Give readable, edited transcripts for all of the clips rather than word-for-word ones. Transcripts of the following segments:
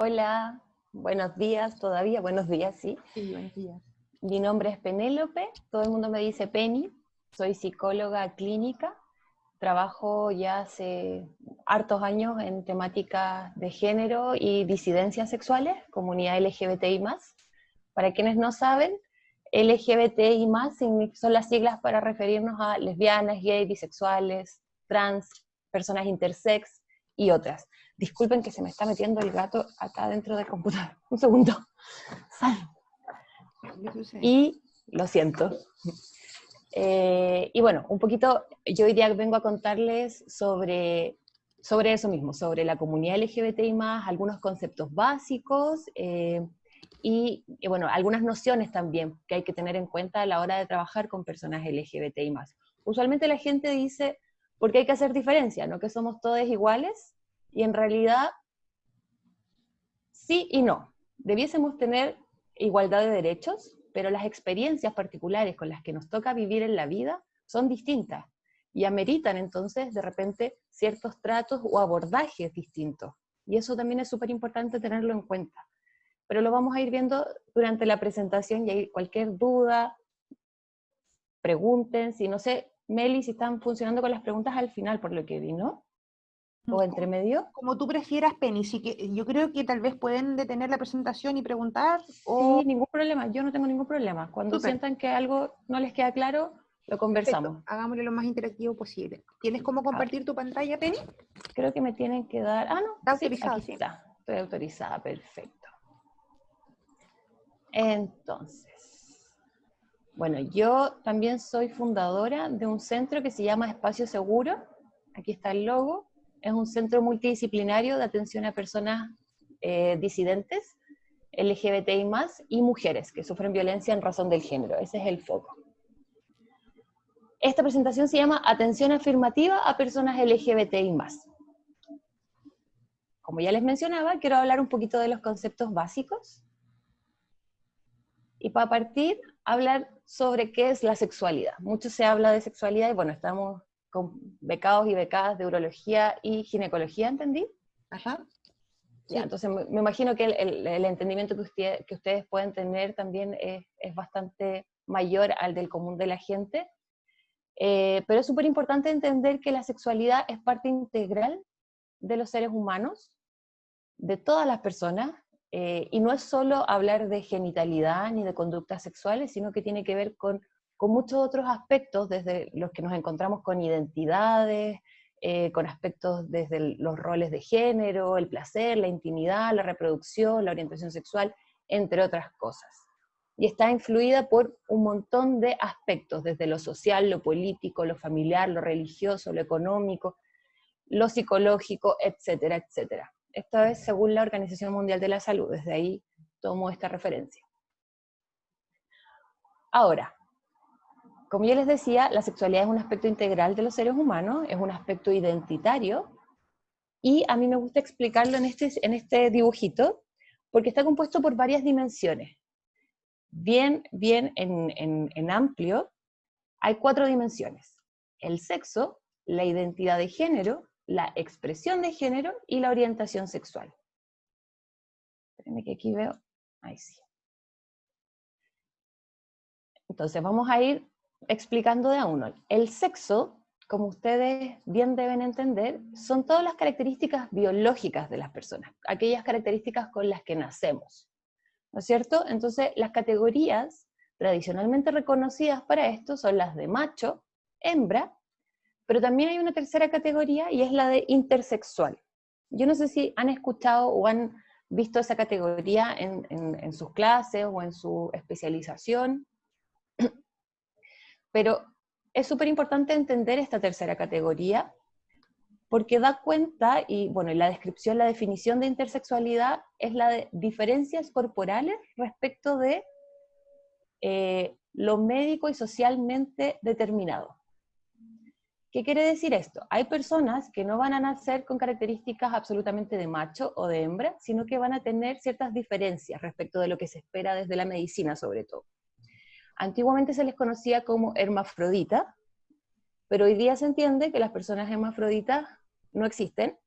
Hola, buenos días todavía, buenos días, sí. Sí, buenos días. Mi nombre es Penélope, todo el mundo me dice Penny, soy psicóloga clínica, trabajo ya hace hartos años en temáticas de género y disidencias sexuales, comunidad LGBTI+. Para quienes no saben, LGBTI+, son las siglas para referirnos a lesbianas, gays, bisexuales, trans, personas intersex y otras. Disculpen que se me está metiendo el gato acá dentro del computador. Un segundo. Sal. ¿Qué sucede? Y lo siento. Y bueno, un poquito, yo hoy día vengo a contarles sobre eso mismo, sobre la comunidad LGBTI+, algunos conceptos básicos, y bueno, algunas nociones también que hay que tener en cuenta a la hora de trabajar con personas LGBTI+. Usualmente la gente dice, ¿por qué hay que hacer diferencia? ¿No? Que somos todos iguales, y en realidad sí y no. Debiésemos tener igualdad de derechos, pero las experiencias particulares con las que nos toca vivir en la vida son distintas y ameritan entonces de repente ciertos tratos o abordajes distintos. Y eso también es súper importante tenerlo en cuenta. Pero lo vamos a ir viendo durante la presentación y hay cualquier duda, pregunten. Si no sé, Meli, si están funcionando con las preguntas al final, por lo que vi, ¿no? O entre medio. Como tú prefieras, Penny. Sí que, yo creo que tal vez pueden detener la presentación y preguntar, o... Sí, ningún problema, yo no tengo ningún problema. Cuando Súper, sientan que algo no les queda claro, lo perfecto. conversamos. Hagámoslo lo más interactivo posible. ¿Tienes cómo A ver, compartir tu pantalla, Penny? creo que me tienen que dar... Ah, no, Está sí, aquí autorizado, sí. está. Estoy autorizada, perfecto. Entonces, bueno, yo también soy fundadora de un centro que se llama Espacio Seguro. Aquí está el logo. Es un centro multidisciplinario de atención a personas disidentes, LGBTI+, y mujeres que sufren violencia en razón del género. Ese es el foco. Esta presentación se llama Atención afirmativa a personas LGBTI+. Como ya les mencionaba, quiero hablar un poquito de los conceptos básicos. Y para partir, hablar sobre qué es la sexualidad. Mucho se habla de sexualidad y bueno, estamos con becados y becadas de urología y ginecología, ¿entendí? Ajá. Ya, Sí. entonces me imagino que el entendimiento que ustedes pueden tener también es bastante mayor al del común de la gente. Pero es súper importante entender que la sexualidad es parte integral de los seres humanos, de todas las personas, y no es solo hablar de genitalidad ni de conductas sexuales, sino que tiene que ver con muchos otros aspectos, desde los que nos encontramos con identidades, con aspectos desde los roles de género, el placer, la intimidad, la reproducción, la orientación sexual, entre otras cosas. Y está influida por un montón de aspectos, desde lo social, lo político, lo familiar, lo religioso, lo económico, lo psicológico, etcétera, etcétera. Esto es según la Organización Mundial de la Salud, desde ahí tomo esta referencia. Ahora, como yo les decía, la sexualidad es un aspecto integral de los seres humanos, es un aspecto identitario, y a mí me gusta explicarlo en este dibujito, porque está compuesto por varias dimensiones. Bien en amplio, hay 4 dimensiones: el sexo, la identidad de género, la expresión de género y la orientación sexual. Espérenme que aquí veo, ahí sí. Entonces vamos a ir explicando de a uno. El sexo, como ustedes bien deben entender, son todas las características biológicas de las personas, aquellas características con las que nacemos, ¿no es cierto? Entonces las categorías tradicionalmente reconocidas para esto son las de macho, hembra, pero también hay una tercera categoría y es la de intersexual. Yo no sé si han escuchado o han visto esa categoría en sus clases o en su especialización, pero es súper importante entender esta tercera categoría porque da cuenta, y bueno, la descripción, la definición de intersexualidad es la de diferencias corporales respecto de lo médico y socialmente determinado. ¿Qué quiere decir esto? Hay personas que no van a nacer con características absolutamente de macho o de hembra, sino que van a tener ciertas diferencias respecto de lo que se espera desde la medicina, sobre todo. Antiguamente se les conocía como hermafrodita, pero hoy día se entiende que las personas hermafroditas no existen,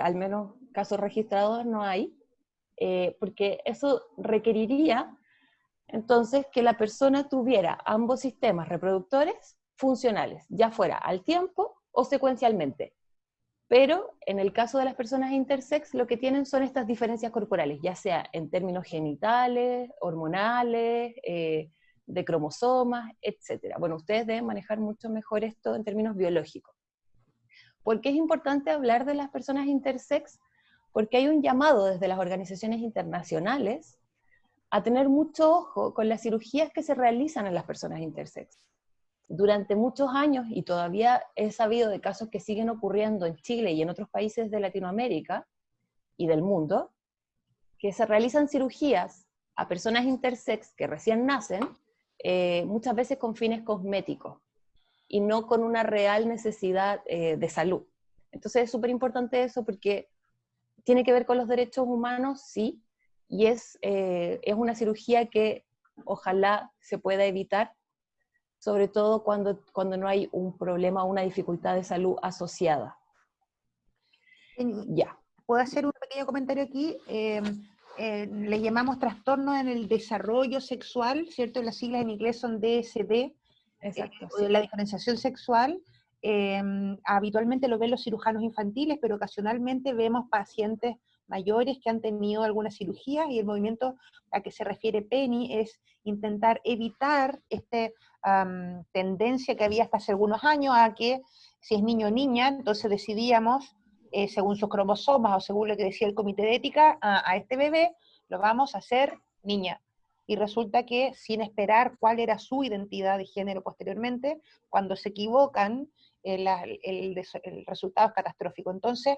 al menos casos registrados no hay, porque eso requeriría entonces que la persona tuviera ambos sistemas reproductores funcionales, ya fuera al tiempo o secuencialmente. Pero en el caso de las personas intersex, lo que tienen son estas diferencias corporales, ya sea en términos genitales, hormonales, de cromosomas, etc. Bueno, ustedes deben manejar mucho mejor esto en términos biológicos. ¿Por qué es importante hablar de las personas intersex? Porque hay un llamado desde las organizaciones internacionales a tener mucho ojo con las cirugías que se realizan en las personas intersex. Durante muchos años, y todavía he sabido de casos que siguen ocurriendo en Chile y en otros países de Latinoamérica y del mundo, que se realizan cirugías a personas intersex que recién nacen, muchas veces con fines cosméticos y no con una real necesidad de salud. Entonces es súper importante eso porque tiene que ver con los derechos humanos, sí, y es una cirugía que ojalá se pueda evitar, sobre todo cuando no hay un problema o una dificultad de salud asociada. Ya. ¿Puedo hacer un pequeño comentario aquí? Le llamamos trastorno en el desarrollo sexual, ¿cierto? Las siglas en inglés son DSD, Exacto, sí. La diferenciación sexual. Habitualmente lo ven los cirujanos infantiles, pero ocasionalmente vemos pacientes mayores que han tenido alguna cirugía, y el movimiento a que se refiere Penny es intentar evitar esta tendencia que había hasta hace algunos años a que si es niño o niña, entonces decidíamos, según sus cromosomas o según lo que decía el comité de ética, a este bebé lo vamos a hacer niña. Y resulta que, sin esperar cuál era su identidad de género posteriormente, cuando se equivocan, el resultado es catastrófico. Entonces,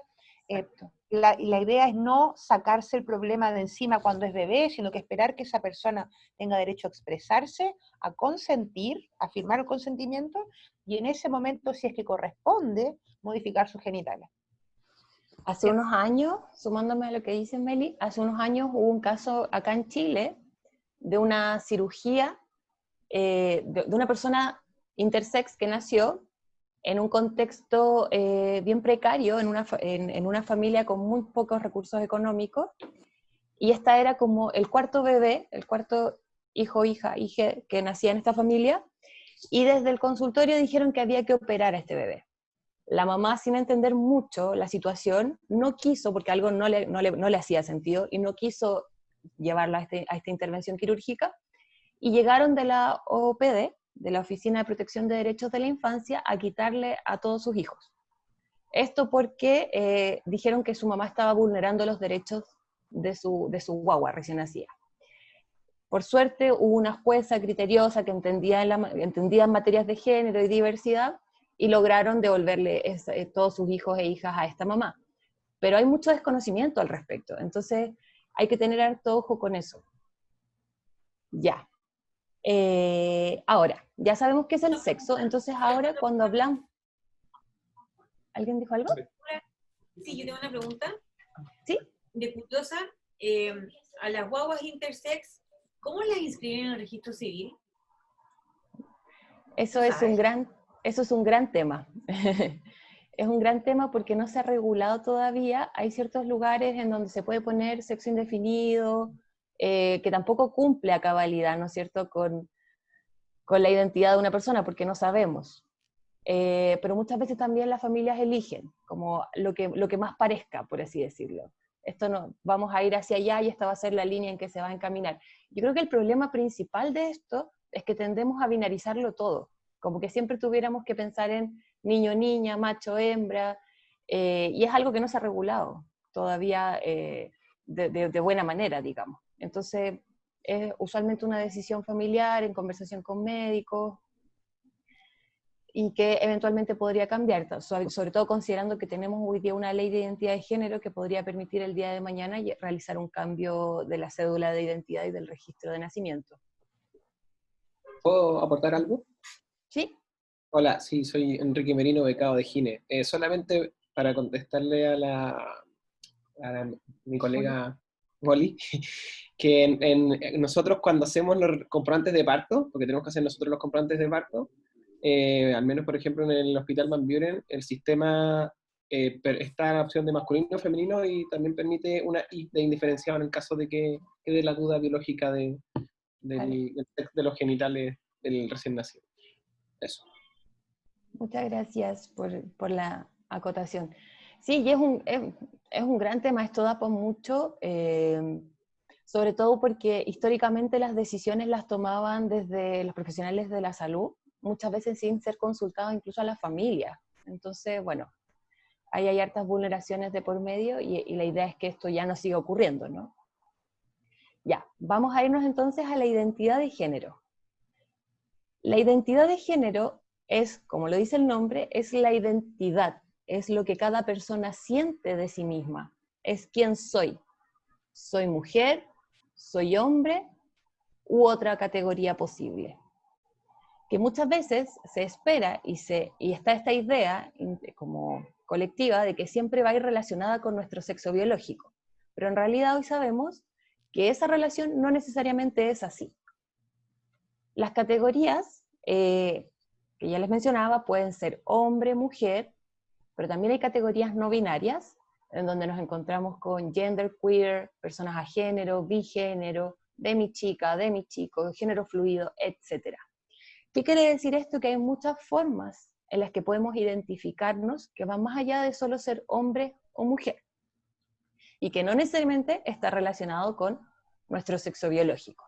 la idea es no sacarse el problema de encima cuando es bebé, sino que esperar que esa persona tenga derecho a expresarse, a consentir, a firmar el consentimiento, y en ese momento, si es que corresponde, modificar sus genitales. Hace unos años, sumándome a lo que dice Meli, hace unos años hubo un caso acá en Chile de una cirugía de una persona intersex que nació en un contexto bien precario, en una familia con muy pocos recursos económicos, y esta era como el cuarto bebé, el cuarto hijo, hija, hija que nacía en esta familia, y desde el consultorio dijeron que había que operar a este bebé. La mamá, sin entender mucho la situación, no quiso, porque algo no le hacía sentido, y no quiso llevarla a esta intervención quirúrgica, y llegaron de la OPD, de la Oficina de Protección de Derechos de la Infancia, a quitarle a todos sus hijos. Esto porque dijeron que su mamá estaba vulnerando los derechos de su guagua recién nacida. Por suerte hubo una jueza criteriosa que entendía en materias de género y diversidad, y lograron devolverle todos sus hijos e hijas a esta mamá. Pero hay mucho desconocimiento al respecto, entonces hay que tener harto ojo con eso. Ya. Ahora, ya sabemos qué es el sexo, entonces ahora cuando hablamos... ¿Alguien dijo algo? Sí, yo tengo una pregunta. ¿Sí? De curiosa, a las guaguas intersex, ¿cómo las inscriben en el registro civil? Eso es un gran tema. Es un gran tema porque no se ha regulado todavía. Hay ciertos lugares en donde se puede poner sexo indefinido, que tampoco cumple a cabalidad, ¿no es cierto?, con la identidad de una persona, porque no sabemos. Pero muchas veces también las familias eligen, como lo que más parezca, por así decirlo. Esto no, vamos a ir hacia allá y esta va a ser la línea en que se va a encaminar. Yo creo que el problema principal de esto es que tendemos a binarizarlo todo, como que siempre tuviéramos que pensar en niño, niña, macho, hembra, y es algo que no se ha regulado todavía de buena manera, digamos. Entonces, es usualmente una decisión familiar, en conversación con médicos, y que eventualmente podría cambiar, sobre todo considerando que tenemos hoy día una ley de identidad de género que podría permitir el día de mañana realizar un cambio de la cédula de identidad y del registro de nacimiento. ¿Puedo aportar algo? ¿Sí? Hola, sí, soy Enrique Merino, becado de Gine. Solamente para contestarle a mi colega Molly, que nosotros cuando hacemos los comprobantes de parto, porque tenemos que hacer nosotros los comprobantes de parto, al menos por ejemplo en el Hospital Van Buren, el sistema está la opción de masculino, femenino, y también permite una I de indiferenciado en el caso de que quede la duda biológica Vale. de los genitales del recién nacido. Eso. Muchas gracias por la acotación. Sí, y es un gran tema, esto da por mucho, sobre todo porque históricamente las decisiones las tomaban desde los profesionales de la salud, muchas veces sin ser consultados incluso a la familia. Entonces, bueno, ahí hay hartas vulneraciones de por medio y la idea es que esto ya no siga ocurriendo, ¿no? Ya, vamos a irnos entonces a la identidad de género. La identidad de género es, como lo dice el nombre, es la identidad, es lo que cada persona siente de sí misma, es quién soy. Soy mujer, soy hombre u otra categoría posible. Que muchas veces se espera y está esta idea como colectiva de que siempre va a ir relacionada con nuestro sexo biológico. Pero en realidad hoy sabemos que esa relación no necesariamente es así. Las categorías que ya les mencionaba pueden ser hombre, mujer, pero también hay categorías no binarias, en donde nos encontramos con genderqueer, personas a género, bigénero, demichica, demichico, género fluido, etc. ¿Qué quiere decir esto? Que hay muchas formas en las que podemos identificarnos que van más allá de solo ser hombre o mujer, y que no necesariamente está relacionado con nuestro sexo biológico.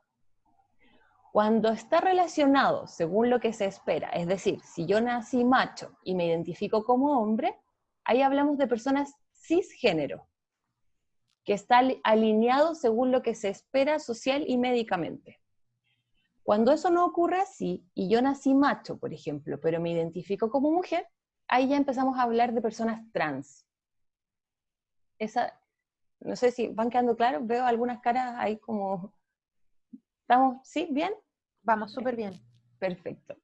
Cuando está relacionado según lo que se espera, es decir, si yo nací macho y me identifico como hombre, ahí hablamos de personas cisgénero, que está alineado según lo que se espera social y médicamente. Cuando eso no ocurre así, y yo nací macho, por ejemplo, pero me identifico como mujer, ahí ya empezamos a hablar de personas trans. No sé si van quedando claros, veo algunas caras ahí como... ¿Estamos? ¿Sí? ¿Bien? Vamos súper bien. Perfecto.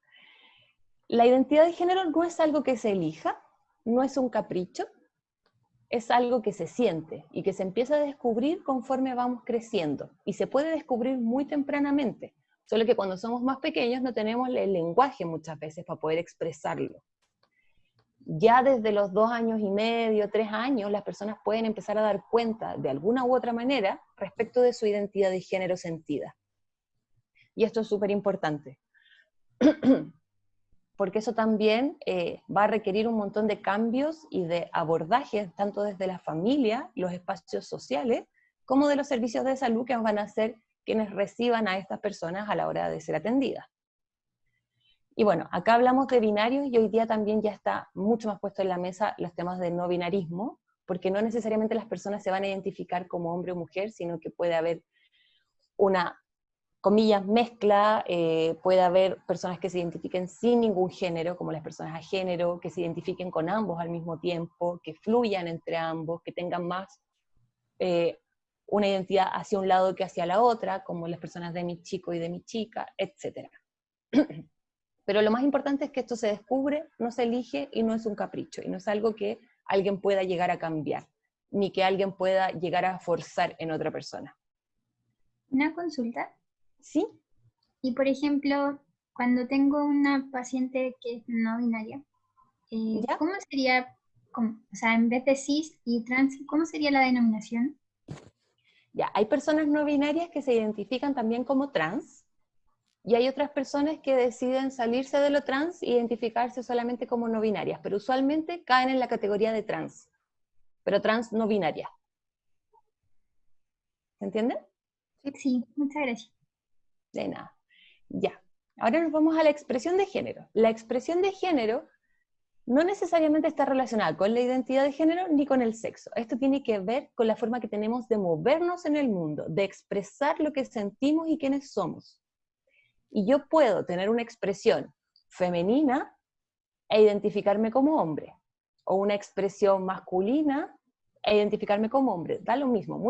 La identidad de género no es algo que se elija, no es un capricho, es algo que se siente y que se empieza a descubrir conforme vamos creciendo. Y se puede descubrir muy tempranamente, solo que cuando somos más pequeños no tenemos el lenguaje muchas veces para poder expresarlo. Ya desde los 2 años y medio, 3 años, las personas pueden empezar a dar cuenta de alguna u otra manera respecto de su identidad de género sentida. Y esto es súper importante. Porque eso también va a requerir un montón de cambios y de abordajes, tanto desde la familia, los espacios sociales, como de los servicios de salud que van a ser quienes reciban a estas personas a la hora de ser atendidas. Y bueno, acá hablamos de binarios y hoy día también ya está mucho más puesto en la mesa los temas de no binarismo, porque no necesariamente las personas se van a identificar como hombre o mujer, sino que puede haber una, comillas, mezcla, puede haber personas que se identifiquen sin ningún género, como las personas a género, que se identifiquen con ambos al mismo tiempo, que fluyan entre ambos, que tengan más una identidad hacia un lado que hacia la otra, como las personas de mi chico y de mi chica, etc. Pero lo más importante es que esto se descubre, no se elige y no es un capricho, y no es algo que alguien pueda llegar a cambiar, ni que alguien pueda llegar a forzar en otra persona. Una consulta. ¿Sí? Y por ejemplo, cuando tengo una paciente que es no binaria, ¿Ya? ¿cómo sería, o sea, en vez de cis y trans, cómo sería la denominación? Ya, hay personas no binarias que se identifican también como trans, y hay otras personas que deciden salirse de lo trans e identificarse solamente como no binarias, pero usualmente caen en la categoría de trans, pero trans no binaria. ¿Se entiende? Sí, muchas gracias. De nada. Ya. Ahora nos vamos a la expresión de género. La expresión de género no necesariamente está relacionada con la identidad de género ni con el sexo. Esto tiene que ver con la forma que tenemos de movernos en el mundo, de expresar lo que sentimos y quiénes somos. Y yo puedo tener una expresión femenina e identificarme como hombre, o una expresión masculina e identificarme como hombre. Da lo mismo.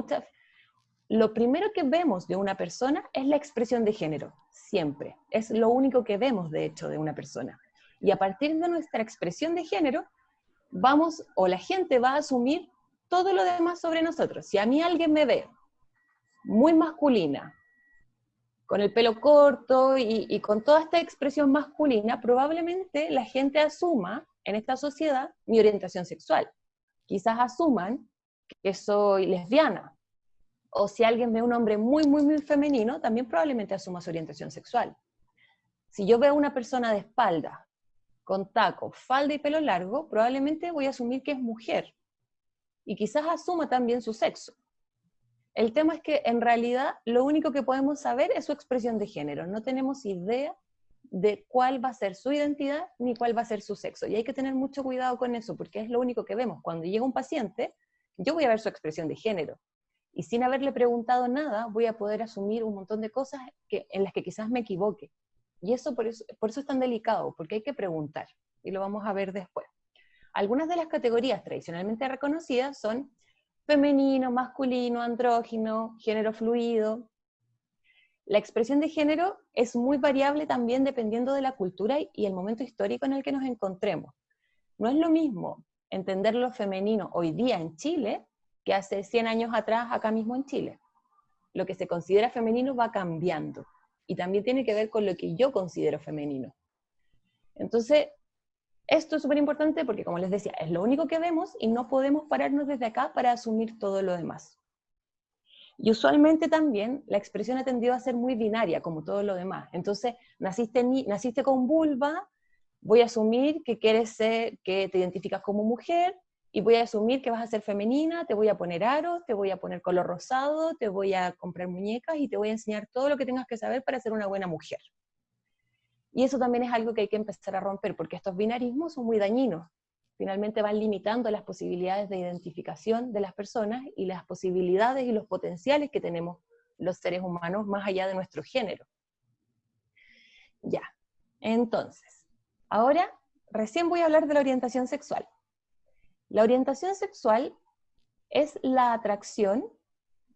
Lo primero que vemos de una persona es la expresión de género, siempre. Es lo único que vemos, de hecho, de una persona. Y a partir de nuestra expresión de género, la gente va a asumir todo lo demás sobre nosotros. Si a mí alguien me ve muy masculina, con el pelo corto y con toda esta expresión masculina, probablemente la gente asuma en esta sociedad mi orientación sexual. quizás asuman que soy lesbiana. O si alguien ve a un hombre muy, muy, muy femenino, también probablemente asuma su orientación sexual. Si yo veo a una persona de espalda, con tacos, falda y pelo largo, probablemente voy a asumir que es mujer. Y quizás asuma también su sexo. El tema es que en realidad lo único que podemos saber es su expresión de género. No tenemos idea de cuál va a ser su identidad ni cuál va a ser su sexo. Y hay que tener mucho cuidado con eso, porque es lo único que vemos. Cuando llega un paciente, yo voy a ver su expresión de género. Y sin haberle preguntado nada, voy a poder asumir un montón de cosas en las que quizás me equivoque. Y eso por eso es tan delicado, porque hay que preguntar. Y lo vamos a ver después. Algunas de las categorías tradicionalmente reconocidas son femenino, masculino, andrógino, género fluido. La expresión de género es muy variable también dependiendo de la cultura y el momento histórico en el que nos encontremos. No es lo mismo entender lo femenino hoy día en Chile que hace 100 años atrás acá mismo en Chile. Lo que se considera femenino va cambiando y también tiene que ver con lo que yo considero femenino. Entonces, esto es súper importante porque, como les decía, es lo único que vemos y no podemos pararnos desde acá para asumir todo lo demás. Y usualmente también la expresión ha tendido a ser muy binaria, como todo lo demás. Entonces, naciste con vulva, voy a asumir que que te identificas como mujer, y voy a asumir que vas a ser femenina, te voy a poner aros, te voy a poner color rosado, te voy a comprar muñecas y te voy a enseñar todo lo que tengas que saber para ser una buena mujer. Y eso también es algo que hay que empezar a romper, porque estos binarismos son muy dañinos. Finalmente van limitando las posibilidades de identificación de las personas y las posibilidades y los potenciales que tenemos los seres humanos más allá de nuestro género. Ya, entonces, ahora recién voy a hablar de la orientación sexual. La orientación sexual es la atracción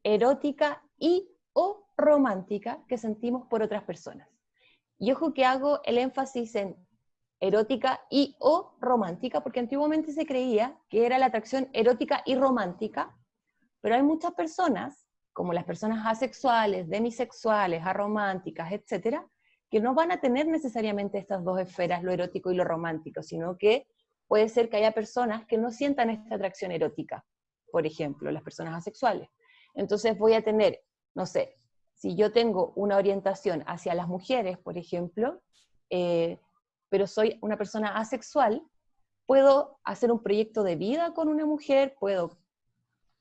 erótica y o romántica que sentimos por otras personas. Y ojo que hago el énfasis en erótica y o romántica, porque antiguamente se creía que era la atracción erótica y romántica, pero hay muchas personas, como las personas asexuales, demisexuales, arománticas, etcétera, que no van a tener necesariamente estas dos esferas, lo erótico y lo romántico, sino que puede ser que haya personas que no sientan esta atracción erótica, por ejemplo, las personas asexuales. Entonces voy a tener, no sé, si yo tengo una orientación hacia las mujeres, por ejemplo, pero soy una persona asexual, puedo hacer un proyecto de vida con una mujer, puedo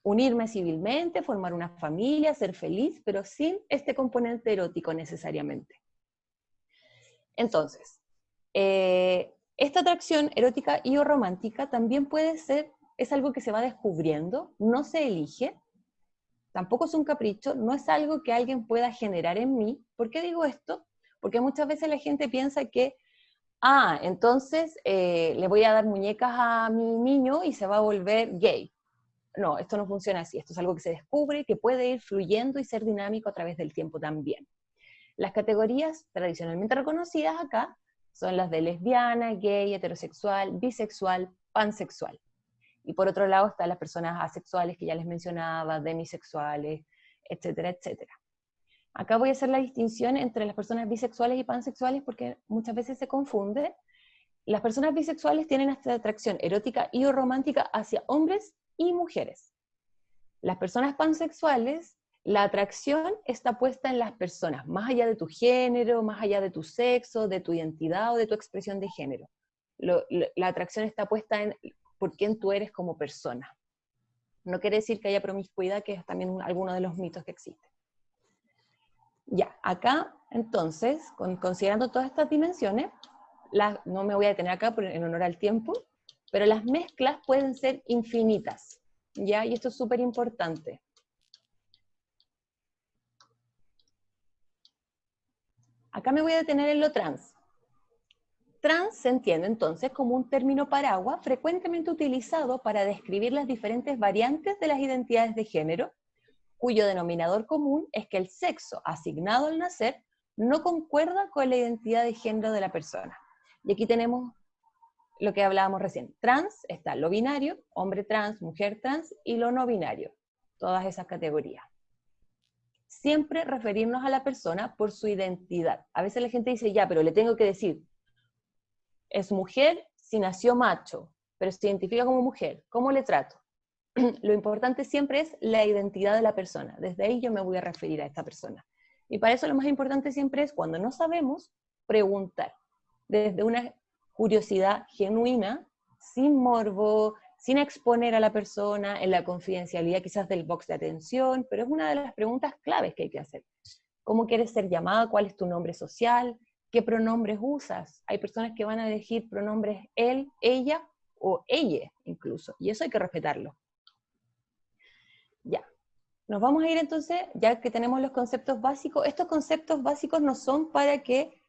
unirme civilmente, formar una familia, ser feliz, pero sin este componente erótico necesariamente. Entonces, esta atracción erótica y o romántica también puede ser, es algo que se va descubriendo, no se elige, tampoco es un capricho, no es algo que alguien pueda generar en mí. ¿Por qué digo esto? Porque muchas veces la gente piensa que, entonces le voy a dar muñecas a mi niño y se va a volver gay. No, esto no funciona así, esto es algo que se descubre, que puede ir fluyendo y ser dinámico a través del tiempo también. Las categorías tradicionalmente reconocidas acá son las de lesbiana, gay, heterosexual, bisexual, pansexual. Y por otro lado están las personas asexuales que ya les mencionaba, demisexuales, etcétera, etcétera. Acá voy a hacer la distinción entre las personas bisexuales y pansexuales porque muchas veces se confunde. Las personas bisexuales tienen esta atracción erótica y o romántica hacia hombres y mujeres. Las personas pansexuales, la atracción está puesta en las personas, más allá de tu género, más allá de tu sexo, de tu identidad o de tu expresión de género. La atracción está puesta en por quién tú eres como persona. No quiere decir que haya promiscuidad, que es también alguno de los mitos que existen. Ya, acá, entonces, considerando todas estas dimensiones, no me voy a detener acá en honor al tiempo, pero las mezclas pueden ser infinitas, ¿ya? Y esto es súper importante. Acá me voy a detener en lo trans. Trans se entiende entonces como un término paraguas frecuentemente utilizado para describir las diferentes variantes de las identidades de género, cuyo denominador común es que el sexo asignado al nacer no concuerda con la identidad de género de la persona. Y aquí tenemos lo que hablábamos recién. Trans está lo binario, hombre trans, mujer trans, y lo no binario, todas esas categorías. Siempre referirnos a la persona por su identidad. A veces la gente dice, ya, pero le tengo que decir, es mujer si nació macho, pero se identifica como mujer. ¿Cómo le trato? lo importante siempre es la identidad de la persona. Desde ahí yo me voy a referir a esta persona. Y para eso lo más importante siempre es, cuando no sabemos, preguntar. Desde una curiosidad genuina, sin morbo, sin exponer a la persona, en la confidencialidad quizás del box de atención, pero es una de las preguntas claves que hay que hacer. ¿Cómo quieres ser llamada? ¿Cuál es tu nombre social? ¿Qué pronombres usas? Hay personas que van a elegir pronombres él, ella o ella incluso, y eso hay que respetarlo. Ya, nos vamos a ir entonces, ya que tenemos los conceptos básicos. Estos conceptos básicos no son para que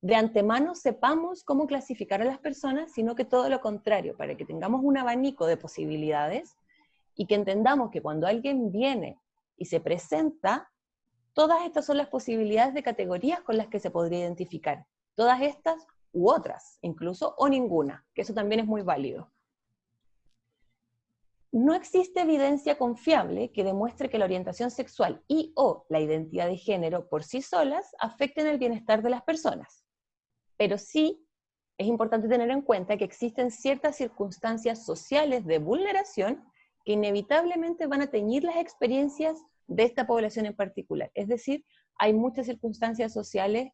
de antemano sepamos cómo clasificar a las personas, sino que todo lo contrario, para que tengamos un abanico de posibilidades y que entendamos que cuando alguien viene y se presenta, todas estas son las posibilidades de categorías con las que se podría identificar. Todas estas u otras, incluso, o ninguna, que eso también es muy válido. No existe evidencia confiable que demuestre que la orientación sexual y o la identidad de género por sí solas afecten el bienestar de las personas. Pero sí es importante tener en cuenta que existen ciertas circunstancias sociales de vulneración que inevitablemente van a teñir las experiencias de esta población en particular. Es decir, hay muchas circunstancias sociales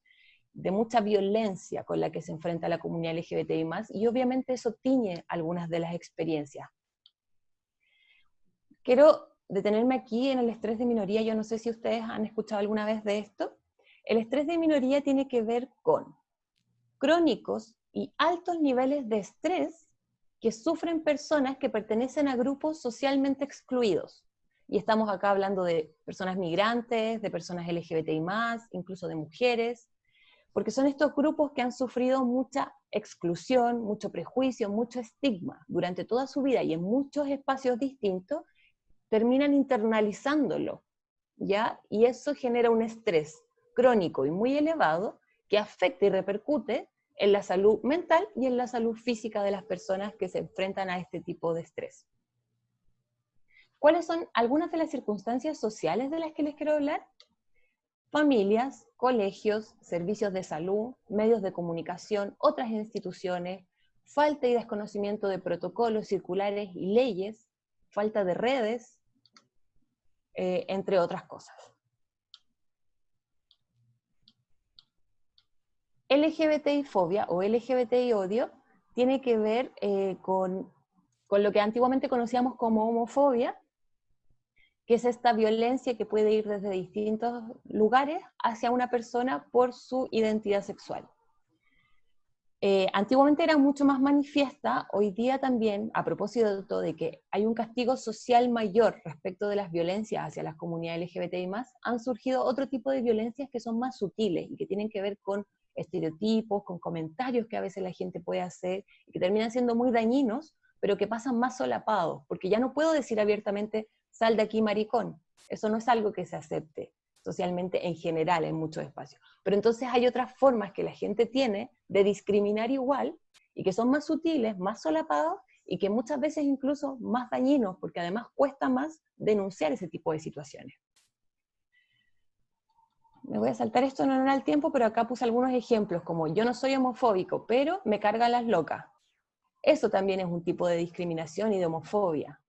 de mucha violencia con la que se enfrenta la comunidad LGBTI+, y obviamente eso tiñe algunas de las experiencias. Quiero detenerme aquí en el estrés de minoría. Yo no sé si ustedes han escuchado alguna vez de esto. El estrés de minoría tiene que ver con crónicos y altos niveles de estrés que sufren personas que pertenecen a grupos socialmente excluidos. Y estamos acá hablando de personas migrantes, de personas LGBTI+, incluso de mujeres, porque son estos grupos que han sufrido mucha exclusión, mucho prejuicio, mucho estigma durante toda su vida y en muchos espacios distintos, terminan internalizándolo, ¿ya? Y eso genera un estrés crónico y muy elevado que afecta y repercute en la salud mental y en la salud física de las personas que se enfrentan a este tipo de estrés. ¿Cuáles son algunas de las circunstancias sociales de las que les quiero hablar? Familias, colegios, servicios de salud, medios de comunicación, otras instituciones, falta y desconocimiento de protocolos, circulares y leyes, falta de redes, entre otras cosas. LGBTI-fobia o LGBTI-odio tiene que ver con lo que antiguamente conocíamos como homofobia, que es esta violencia que puede ir desde distintos lugares hacia una persona por su identidad sexual. Antiguamente era mucho más manifiesta, hoy día también, a propósito de que hay un castigo social mayor respecto de las violencias hacia las comunidades LGBTI+, han surgido otro tipo de violencias que son más sutiles y que tienen que ver con estereotipos, con comentarios que a veces la gente puede hacer, y que terminan siendo muy dañinos, pero que pasan más solapados, porque ya no puedo decir abiertamente, sal de aquí maricón, eso no es algo que se acepte socialmente en general en muchos espacios. Pero entonces hay otras formas que la gente tiene de discriminar igual, y que son más sutiles, más solapados, y que muchas veces incluso más dañinos, porque además cuesta más denunciar ese tipo de situaciones. Me voy a saltar esto en honor al tiempo, pero acá puse algunos ejemplos, como yo no soy homofóbico, pero me cargan las locas. Eso también es un tipo de discriminación y de homofobia.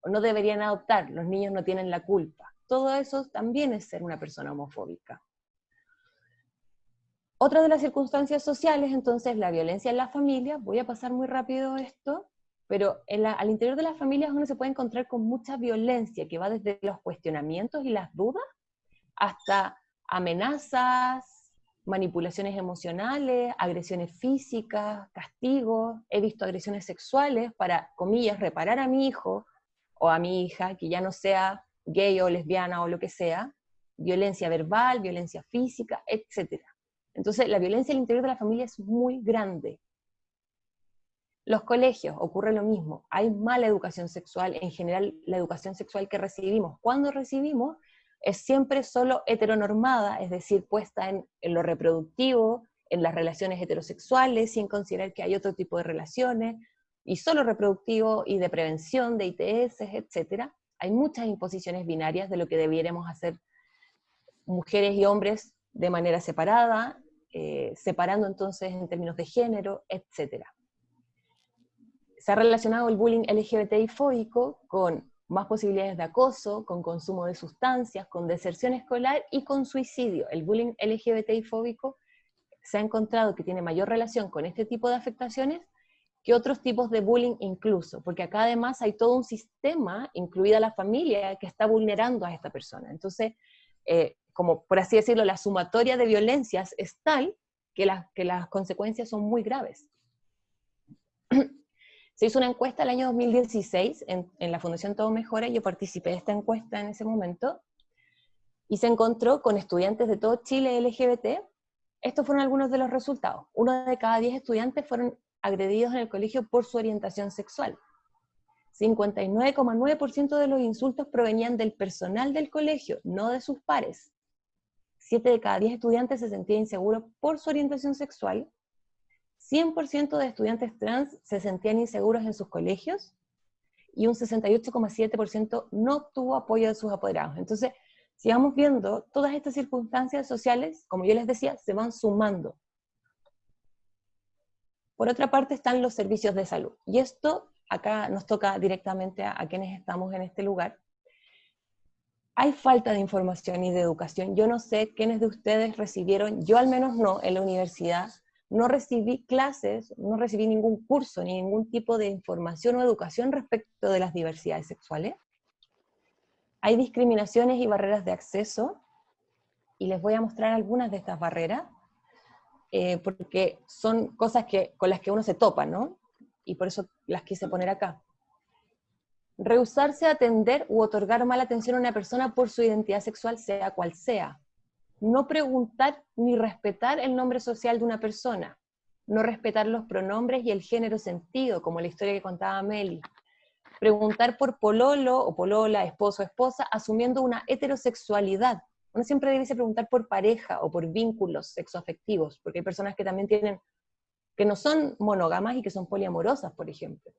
O no deberían adoptar, los niños no tienen la culpa. Todo eso también es ser una persona homofóbica. Otra de las circunstancias sociales, entonces, la violencia en la familia. Voy a pasar muy rápido esto, pero al interior de las familias uno se puede encontrar con mucha violencia, que va desde los cuestionamientos y las dudas, hasta amenazas, manipulaciones emocionales, agresiones físicas, castigos. He visto agresiones sexuales para, comillas, reparar a mi hijo o a mi hija, que ya no sea gay o lesbiana o lo que sea, violencia verbal, violencia física, etc. Entonces, la violencia al interior de la familia es muy grande. Los colegios, ocurre lo mismo. Hay mala educación sexual. En general, la educación sexual que recibimos, cuando recibimos, es siempre solo heteronormada, es decir, puesta en lo reproductivo, en las relaciones heterosexuales, sin considerar que hay otro tipo de relaciones, y solo reproductivo y de prevención, de ITS, etc. Hay muchas imposiciones binarias de lo que debiéramos hacer mujeres y hombres de manera separada, separando entonces en términos de género, etc. se ha relacionado el bullying LGBTI fóbico con más posibilidades de acoso, con consumo de sustancias, con deserción escolar y con suicidio. El bullying LGBTI fóbico se ha encontrado que tiene mayor relación con este tipo de afectaciones que otros tipos de bullying incluso, porque acá además hay todo un sistema, incluida la familia, que está vulnerando a esta persona. Entonces, como por así decirlo, la sumatoria de violencias es tal que las consecuencias son muy graves. Se hizo una encuesta el año 2016 en la Fundación Todo Mejora, yo participé de esta encuesta en ese momento, y se encontró con estudiantes de todo Chile LGBT. Estos fueron algunos de los resultados. 1 de cada 10 estudiantes fueron agredidos en el colegio por su orientación sexual. 59,9% de los insultos provenían del personal del colegio, no de sus pares. 7 de cada 10 estudiantes se sentían inseguros por su orientación sexual. 100% de estudiantes trans se sentían inseguros en sus colegios, y un 68,7% no obtuvo apoyo de sus apoderados. Entonces, si vamos viendo, todas estas circunstancias sociales, como yo les decía, se van sumando. Por otra parte están los servicios de salud, y esto acá nos toca directamente a quienes estamos en este lugar. Hay falta de información y de educación. Yo no sé quiénes de ustedes recibieron, yo al menos no, en la universidad, no recibí clases, no recibí ningún curso, ni ningún tipo de información o educación respecto de las diversidades sexuales. Hay discriminaciones y barreras de acceso, y les voy a mostrar algunas de estas barreras, porque son cosas con las que uno se topa, ¿no? Y por eso las quise poner acá. Rehusarse a atender u otorgar mala atención a una persona por su identidad sexual, sea cual sea. No preguntar ni respetar el nombre social de una persona. No respetar los pronombres y el género sentido, como la historia que contaba Meli. Preguntar por pololo o polola, esposo o esposa, asumiendo una heterosexualidad. Uno siempre debe preguntar por pareja o por vínculos sexoafectivos, porque hay personas que también que no son monógamas y que son poliamorosas, por ejemplo.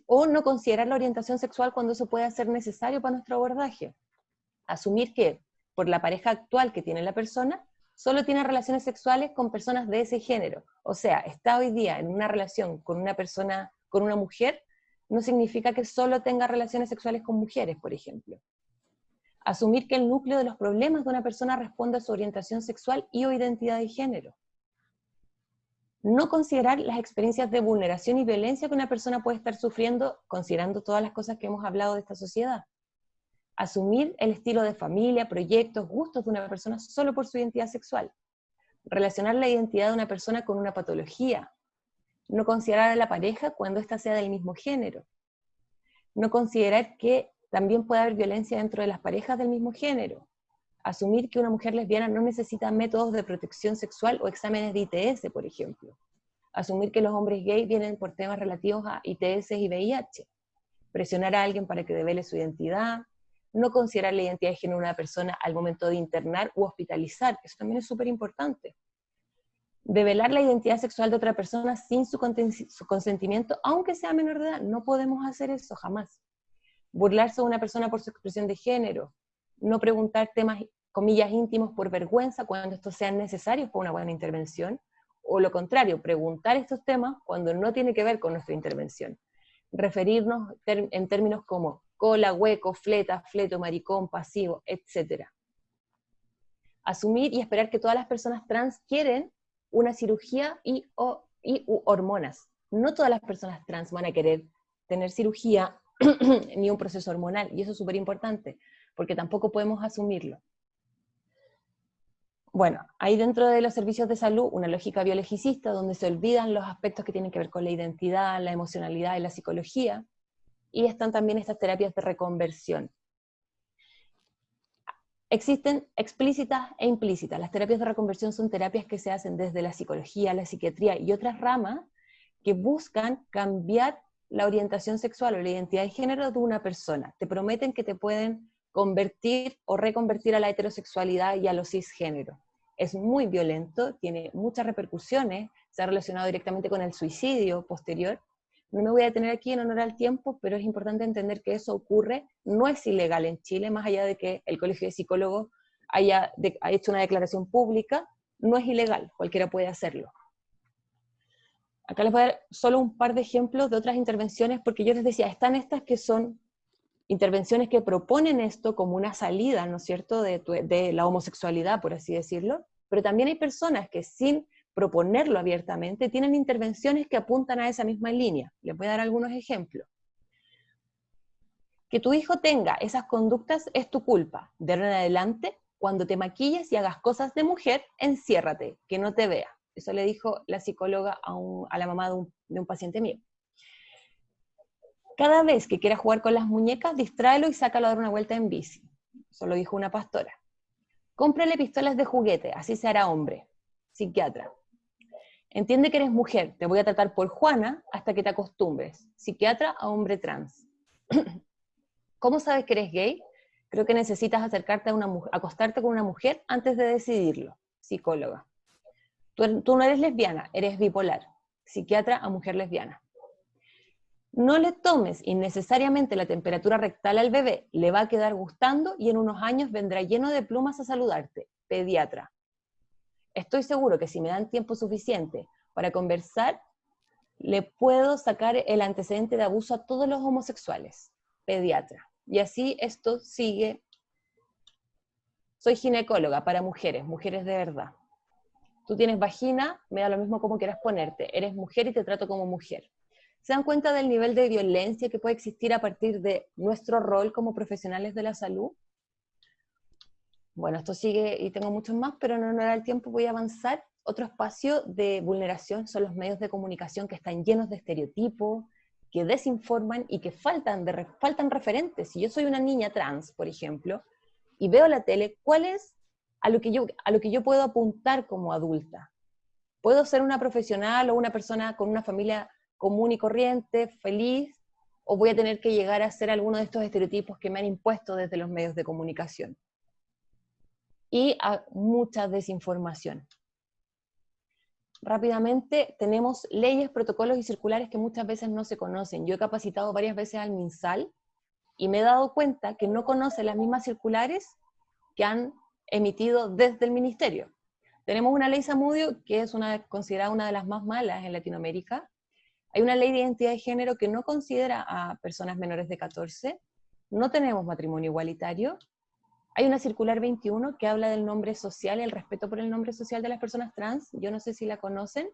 O no considerar la orientación sexual cuando eso puede ser necesario para nuestro abordaje. Asumir que, por la pareja actual que tiene la persona, solo tiene relaciones sexuales con personas de ese género. O sea, está hoy día en una relación con una persona, con una mujer, no significa que solo tenga relaciones sexuales con mujeres, por ejemplo. Asumir que el núcleo de los problemas de una persona responde a su orientación sexual y o identidad de género. No considerar las experiencias de vulneración y violencia que una persona puede estar sufriendo, considerando todas las cosas que hemos hablado de esta sociedad. Asumir el estilo de familia, proyectos, gustos de una persona solo por su identidad sexual. Relacionar la identidad de una persona con una patología. No considerar a la pareja cuando ésta sea del mismo género. No considerar que también puede haber violencia dentro de las parejas del mismo género. Asumir que una mujer lesbiana no necesita métodos de protección sexual o exámenes de ITS, por ejemplo. Asumir que los hombres gays vienen por temas relativos a ITS y VIH. Presionar a alguien para que devele su identidad. No considerar la identidad de género de una persona al momento de internar u hospitalizar. Eso también es súper importante. Develar la identidad sexual de otra persona sin su consentimiento, aunque sea menor de edad. No podemos hacer eso jamás. Burlarse de una persona por su expresión de género. No preguntar temas, comillas, íntimos por vergüenza cuando estos sean necesarios para una buena intervención, o lo contrario, preguntar estos temas cuando no tiene que ver con nuestra intervención. Referirnos en términos como cola, hueco, fleta, fleto, maricón, pasivo, etc. Asumir y esperar que todas las personas trans quieren una cirugía y hormonas. No todas las personas trans van a querer tener cirugía ni un proceso hormonal, y eso es súper importante, porque tampoco podemos asumirlo. Bueno, hay dentro de los servicios de salud una lógica biologicista donde se olvidan los aspectos que tienen que ver con la identidad, la emocionalidad y la psicología, y están también estas terapias de reconversión. Existen explícitas e implícitas. Las terapias de reconversión son terapias que se hacen desde la psicología, la psiquiatría y otras ramas que buscan cambiar la orientación sexual o la identidad de género de una persona. Te prometen que te pueden convertir o reconvertir a la heterosexualidad y a los cisgéneros. Es muy violento, tiene muchas repercusiones, se ha relacionado directamente con el suicidio posterior. No me voy a detener aquí en honor al tiempo, pero es importante entender que eso ocurre, no es ilegal en Chile, más allá de que el Colegio de Psicólogos haya hecho una declaración pública, no es ilegal, cualquiera puede hacerlo. Acá les voy a dar solo un par de ejemplos de otras intervenciones, porque yo les decía, están estas que son intervenciones que proponen esto como una salida, ¿no es cierto?, de la homosexualidad, por así decirlo, pero también hay personas que sin proponerlo abiertamente tienen intervenciones que apuntan a esa misma línea. Les voy a dar algunos ejemplos. Que tu hijo tenga esas conductas es tu culpa. De ahora en adelante, cuando te maquilles y hagas cosas de mujer, enciérrate, que no te vea. Eso le dijo la psicóloga a la mamá de un paciente mío. Cada vez que quiera jugar con las muñecas, distráelo y sácalo a dar una vuelta en bici. Eso lo dijo una pastora. Cómprale pistolas de juguete, así se hará hombre. Psiquiatra. Entiende que eres mujer, te voy a tratar por Juana hasta que te acostumbres. Psiquiatra a hombre trans. ¿Cómo sabes que eres gay? Creo que necesitas acercarte a acostarte con una mujer antes de decidirlo. Psicóloga. Tú no eres lesbiana, eres bipolar. Psiquiatra a mujer lesbiana. No le tomes innecesariamente la temperatura rectal al bebé, le va a quedar gustando y en unos años vendrá lleno de plumas a saludarte. Pediatra. Estoy seguro que si me dan tiempo suficiente para conversar, le puedo sacar el antecedente de abuso a todos los homosexuales. Pediatra. Y así esto sigue. Soy ginecóloga para mujeres, mujeres de verdad. Tú tienes vagina, me da lo mismo como quieras ponerte. Eres mujer y te trato como mujer. ¿Se dan cuenta del nivel de violencia que puede existir a partir de nuestro rol como profesionales de la salud? Bueno, esto sigue y tengo muchos más, pero no da el tiempo, voy a avanzar. Otro espacio de vulneración son los medios de comunicación que están llenos de estereotipos, que desinforman y que faltan referentes. Si yo soy una niña trans, por ejemplo, y veo la tele, ¿cuál es a lo que yo puedo apuntar como adulta? ¿Puedo ser una profesional o una persona con una familia común y corriente, feliz, o voy a tener que llegar a ser alguno de estos estereotipos que me han impuesto desde los medios de comunicación? Y a mucha desinformación. Rápidamente, tenemos leyes, protocolos y circulares que muchas veces no se conocen. Yo he capacitado varias veces al MinSal y me he dado cuenta que no conoce las mismas circulares que han emitido desde el ministerio. Tenemos una ley Zamudio que es considerada una de las más malas en Latinoamérica. Hay una ley de identidad de género que no considera a personas menores de 14. No tenemos matrimonio igualitario. Hay una circular 21 que habla del nombre social y el respeto por el nombre social de las personas trans. Yo no sé si la conocen.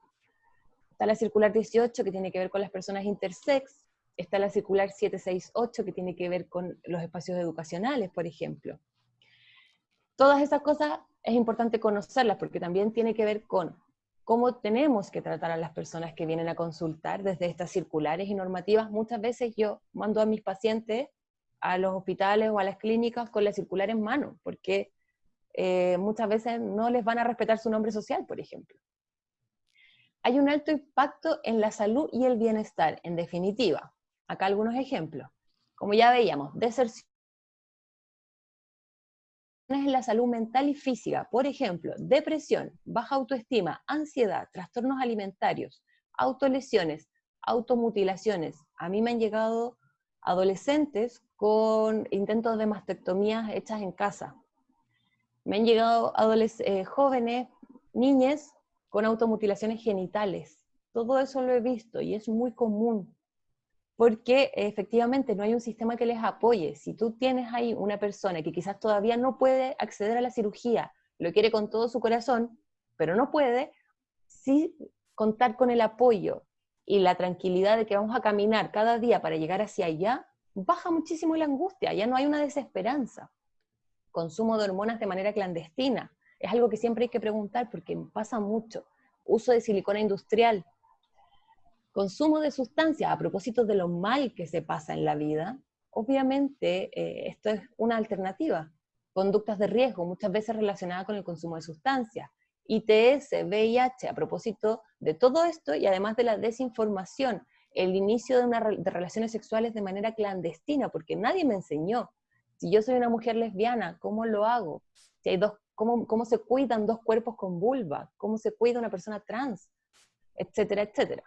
Está la circular 18 que tiene que ver con las personas intersex. Está la circular 768 que tiene que ver con los espacios educacionales, por ejemplo. Todas esas cosas es importante conocerlas porque también tiene que ver con cómo tenemos que tratar a las personas que vienen a consultar desde estas circulares y normativas. Muchas veces yo mando a mis pacientes a los hospitales o a las clínicas con la circular en mano, porque muchas veces no les van a respetar su nombre social, por ejemplo. Hay un alto impacto en la salud y el bienestar, en definitiva. Acá algunos ejemplos. Como ya veíamos, deserción en la salud mental y física, por ejemplo, depresión, baja autoestima, ansiedad, trastornos alimentarios, autolesiones, automutilaciones. A mí me han llegado adolescentes con intentos de mastectomías hechas en casa. Me han llegado jóvenes, niñas con automutilaciones genitales. Todo eso lo he visto y es muy común, porque efectivamente no hay un sistema que les apoye. Si tú tienes ahí una persona que quizás todavía no puede acceder a la cirugía, lo quiere con todo su corazón, pero no puede, sí contar con el apoyo y la tranquilidad de que vamos a caminar cada día para llegar hacia allá, baja muchísimo la angustia, ya no hay una desesperanza. Consumo de hormonas de manera clandestina, es algo que siempre hay que preguntar porque pasa mucho. Uso de silicona industrial. Consumo de sustancias, a propósito de lo mal que se pasa en la vida, obviamente esto es una alternativa. Conductas de riesgo, muchas veces relacionadas con el consumo de sustancias. ITS, VIH, a propósito de todo esto y además de la desinformación, el inicio de relaciones sexuales de manera clandestina, porque nadie me enseñó. Si yo soy una mujer lesbiana, ¿cómo lo hago? Si hay ¿cómo se cuidan dos cuerpos con vulva? ¿Cómo se cuida una persona trans? Etcétera, etcétera.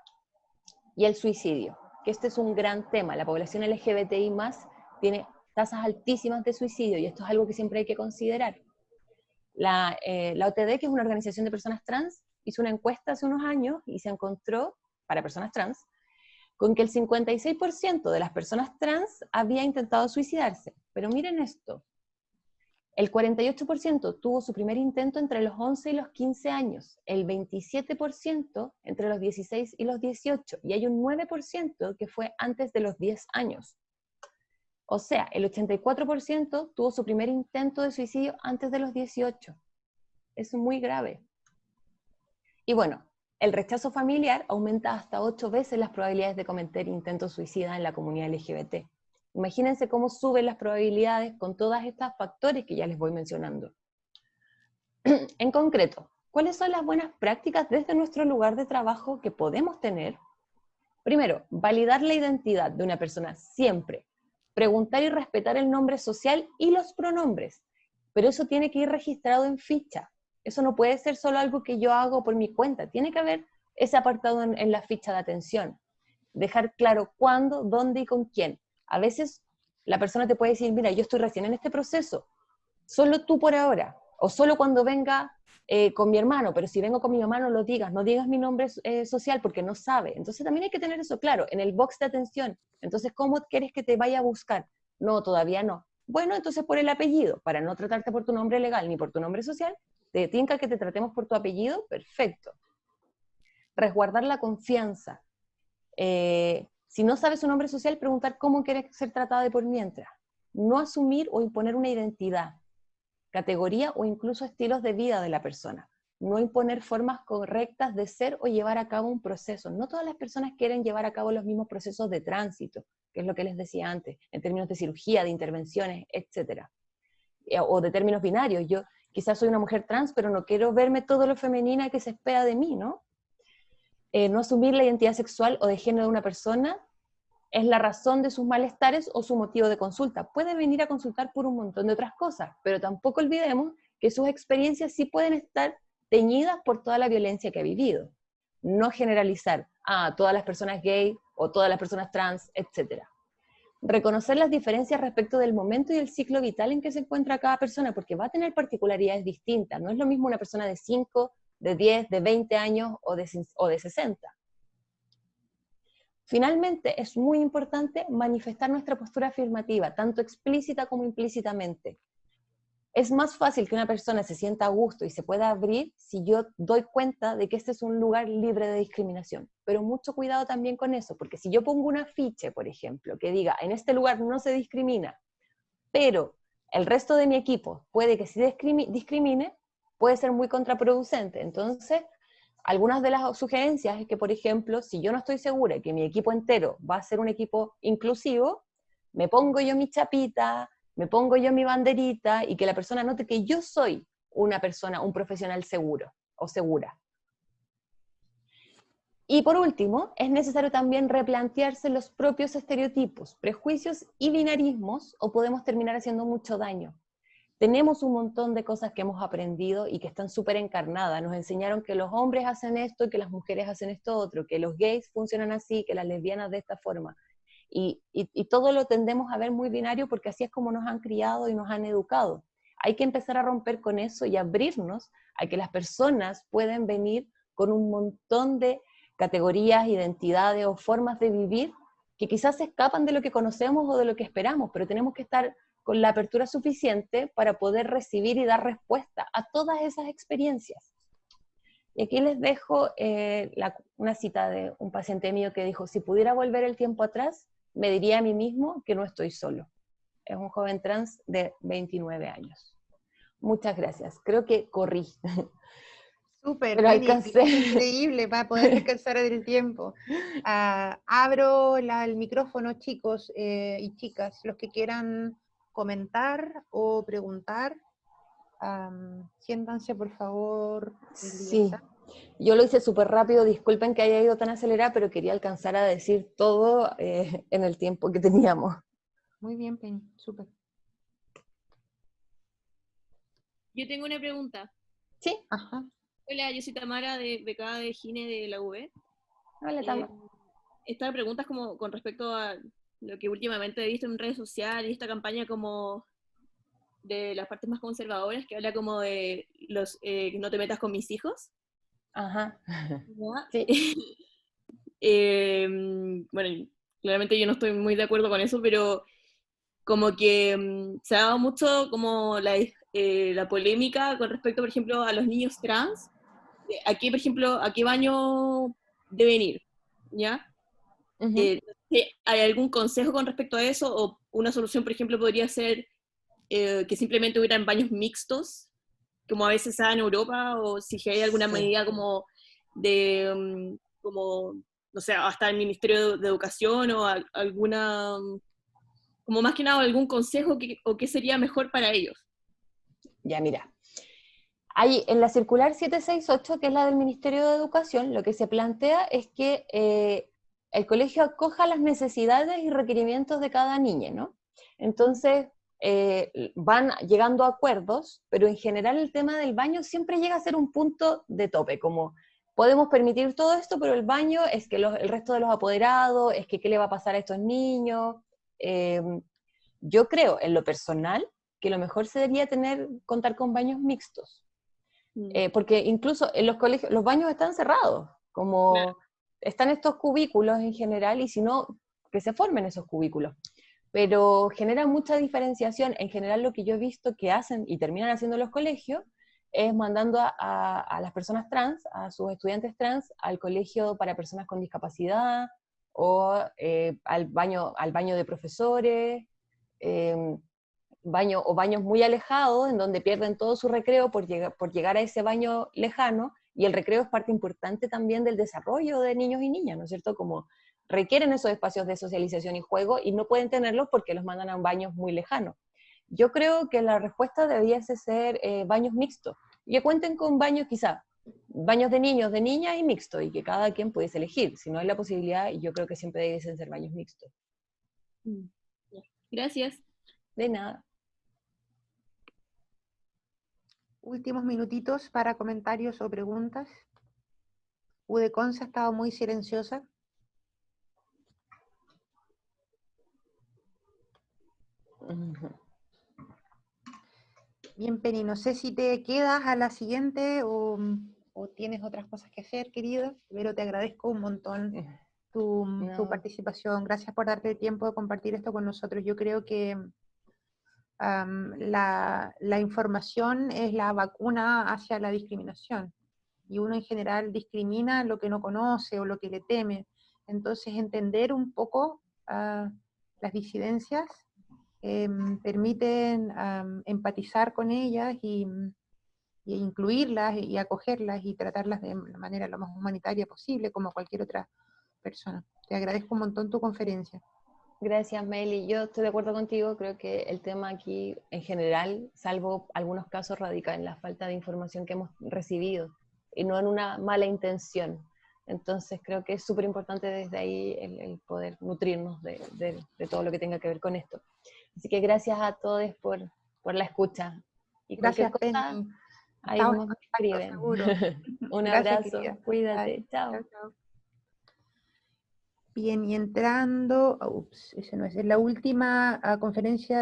Y el suicidio, que este es un gran tema. La población LGBTI+ tiene tasas altísimas de suicidio y esto es algo que siempre hay que considerar. La OTD, que es una organización de personas trans, hizo una encuesta hace unos años y se encontró, para personas trans, con que el 56% de las personas trans había intentado suicidarse. Pero miren esto, el 48% tuvo su primer intento entre los 11 y los 15 años, el 27% entre los 16 y los 18, y hay un 9% que fue antes de los 10 años. O sea, el 84% tuvo su primer intento de suicidio antes de los 18. Es muy grave. Y bueno, el rechazo familiar aumenta hasta 8 veces las probabilidades de cometer intentos suicidas en la comunidad LGBT. Imagínense cómo suben las probabilidades con todos estos factores que ya les voy mencionando. En concreto, ¿cuáles son las buenas prácticas desde nuestro lugar de trabajo que podemos tener? Primero, validar la identidad de una persona siempre. Preguntar y respetar el nombre social y los pronombres. Pero eso tiene que ir registrado en ficha. Eso no puede ser solo algo que yo hago por mi cuenta. Tiene que haber ese apartado en la ficha de atención. Dejar claro cuándo, dónde y con quién. A veces la persona te puede decir, mira, yo estoy recién en este proceso, solo tú por ahora, o solo cuando venga con mi hermano, pero si vengo con mi mamá no lo digas, no digas mi nombre social porque no sabe. Entonces también hay que tener eso claro, en el box de atención. Entonces, ¿cómo quieres que te vaya a buscar? No, todavía no. Bueno, entonces por el apellido, para no tratarte por tu nombre legal ni por tu nombre social, te tinca que te tratemos por tu apellido, perfecto. Resguardar la confianza. Si no sabes su nombre social, preguntar cómo quieres ser tratada de por mientras. No asumir o imponer una identidad, categoría o incluso estilos de vida de la persona. No imponer formas correctas de ser o llevar a cabo un proceso. No todas las personas quieren llevar a cabo los mismos procesos de tránsito, que es lo que les decía antes, en términos de cirugía, de intervenciones, etc. O de términos binarios. Yo quizás soy una mujer trans, pero no quiero verme todo lo femenina que se espera de mí, ¿no? No asumir la identidad sexual o de género de una persona es la razón de sus malestares o su motivo de consulta. Puede venir a consultar por un montón de otras cosas, pero tampoco olvidemos que sus experiencias sí pueden estar teñidas por toda la violencia que ha vivido. No generalizar a todas las personas gay o todas las personas trans, etc. Reconocer las diferencias respecto del momento y el ciclo vital en que se encuentra cada persona, porque va a tener particularidades distintas. No es lo mismo una persona de 5, de 10, de 20 años o de 60. Finalmente, es muy importante manifestar nuestra postura afirmativa, tanto explícita como implícitamente. Es más fácil que una persona se sienta a gusto y se pueda abrir si yo doy cuenta de que este es un lugar libre de discriminación. Pero mucho cuidado también con eso, porque si yo pongo un afiche, por ejemplo, que diga, en este lugar no se discrimina, pero el resto de mi equipo puede que sí discrimine, puede ser muy contraproducente. Entonces, algunas de las sugerencias es que, por ejemplo, si yo no estoy segura de que mi equipo entero va a ser un equipo inclusivo, me pongo yo mi chapita, me pongo yo mi banderita y que la persona note que yo soy una persona, un profesional seguro o segura. Y por último, es necesario también replantearse los propios estereotipos, prejuicios y binarismos o podemos terminar haciendo mucho daño. Tenemos un montón de cosas que hemos aprendido y que están súper encarnadas. Nos enseñaron que los hombres hacen esto y que las mujeres hacen esto otro, que los gays funcionan así, que las lesbianas de esta forma. Y todo lo tendemos a ver muy binario porque así es como nos han criado y nos han educado. Hay que empezar a romper con eso y abrirnos a que las personas pueden venir con un montón de categorías, identidades o formas de vivir que quizás se escapan de lo que conocemos o de lo que esperamos, pero tenemos que estar con la apertura suficiente para poder recibir y dar respuesta a todas esas experiencias. Y aquí les dejo una cita de un paciente mío que dijo, si pudiera volver el tiempo atrás, me diría a mí mismo que no estoy solo. Es un joven trans de 29 años. Muchas gracias. Creo que corrí. Súper, Pero Penny, alcancé. increíble para poder alcanzar el tiempo. Abro el micrófono, chicos y chicas, los que quieran comentar o preguntar, siéntanse por favor en Sí, libertad. yo lo hice súper rápido, disculpen que haya ido tan acelerada, pero quería alcanzar a decir todo en el tiempo que teníamos. Muy bien, Penny, súper. Yo tengo una pregunta. Sí. Ajá. Hola, yo soy Tamara, becada de Gine de la UB. Hola, Tama. Esta pregunta es como con respecto a lo que últimamente he visto en redes sociales, esta campaña como de las partes más conservadoras que habla como de los no te metas con mis hijos. Ajá. ¿Ya? Sí. bueno, claramente yo no estoy muy de acuerdo con eso, pero como que se ha dado mucho como la polémica con respecto, por ejemplo, a los niños trans, a qué, por ejemplo, a qué baño deben ir, ¿ya? Ujú. ¿Hay algún consejo con respecto a eso? O una solución, por ejemplo, podría ser que simplemente hubieran baños mixtos, como a veces se da en Europa, o si hay alguna Sí. medida como de, como, no sé, hasta el Ministerio de Educación o alguna, como más que nada algún consejo o qué sería mejor para ellos. Ya, mira. Hay, en la circular 768, que es la del Ministerio de Educación, lo que se plantea es que el colegio acoja las necesidades y requerimientos de cada niña, ¿no? Entonces, van llegando a acuerdos, pero en general el tema del baño siempre llega a ser un punto de tope, como podemos permitir todo esto, pero el baño es que el resto de los apoderados, es que qué le va a pasar a estos niños. Eh, yo creo, en lo personal, que lo mejor sería contar con baños mixtos. Porque incluso en los colegios, los baños están cerrados, como están estos cubículos en general, y si no, que se formen esos cubículos. Pero genera mucha diferenciación. En general lo que yo he visto que hacen y terminan haciendo los colegios es mandando a las personas trans, a sus estudiantes trans, al colegio para personas con discapacidad, o al baño de profesores, eh, baños muy alejados, en donde pierden todo su recreo por llegar a ese baño lejano, y el recreo es parte importante también del desarrollo de niños y niñas, ¿no es cierto? Como requieren esos espacios de socialización y juego, y no pueden tenerlos porque los mandan a baños muy lejanos. Yo creo que la respuesta debiese ser baños mixtos, y que cuenten con baños quizá, baños de niños, de niñas y mixtos, y que cada quien pudiese elegir. Si no hay la posibilidad, yo creo que siempre debiesen ser baños mixtos. Gracias. De nada. Últimos minutitos para comentarios o preguntas. Udeconce ha estado muy silenciosa. Bien, Penny, no sé si te quedas a la siguiente o tienes otras cosas que hacer, querida, pero te agradezco un montón tu No. participación. Gracias por darte el tiempo de compartir esto con nosotros. Yo creo que la información es la vacuna hacia la discriminación, y uno en general discrimina lo que no conoce o lo que le teme. Entonces, entender un poco las disidencias permiten empatizar con ellas y incluirlas y acogerlas y tratarlas de la manera lo más humanitaria posible, como cualquier otra persona. Te agradezco un montón tu conferencia. Gracias, Meli. Yo estoy de acuerdo contigo. Creo que el tema aquí, en general, salvo algunos casos, radica en la falta de información que hemos recibido y no en una mala intención. Entonces, creo que es súper importante desde ahí el poder nutrirnos de todo lo que tenga que ver con esto. Así que gracias a todos por la escucha. Y Gracias, cualquier cosa, Penny. ahí Estamos me en contacto, escriben. seguro. Un Gracias, abrazo, querida. cuídate, chao. Chao, chao. Bien, y entrando, ese no es, la última conferencia